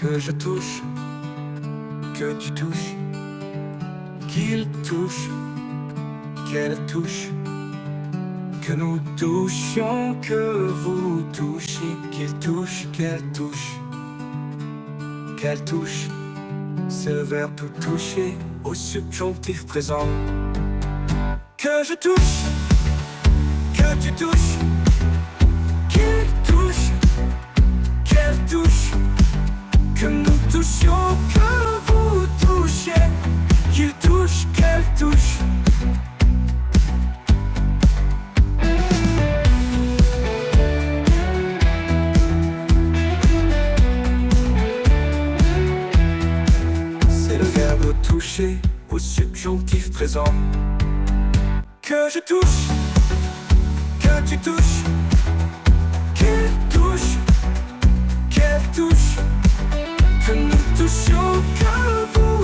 Que je touche, que tu touches, qu'il touche, qu'elle touche, que nous touchions, que vous touchiez, qu'il touche, qu'elle touche, qu'elle touche. C'est le verbe tout toucher au subjonctif présent. Que je touche, que tu touches, qu'il touche, qu'elle touche, que nous touchions, que vous touchiez, qu'il touche, qu'elle touche. C'est le verbe toucher au subjonctif présent. Que je touche, que tu touches, qu'il touche, qu'elle touche, que nous touchions, que vous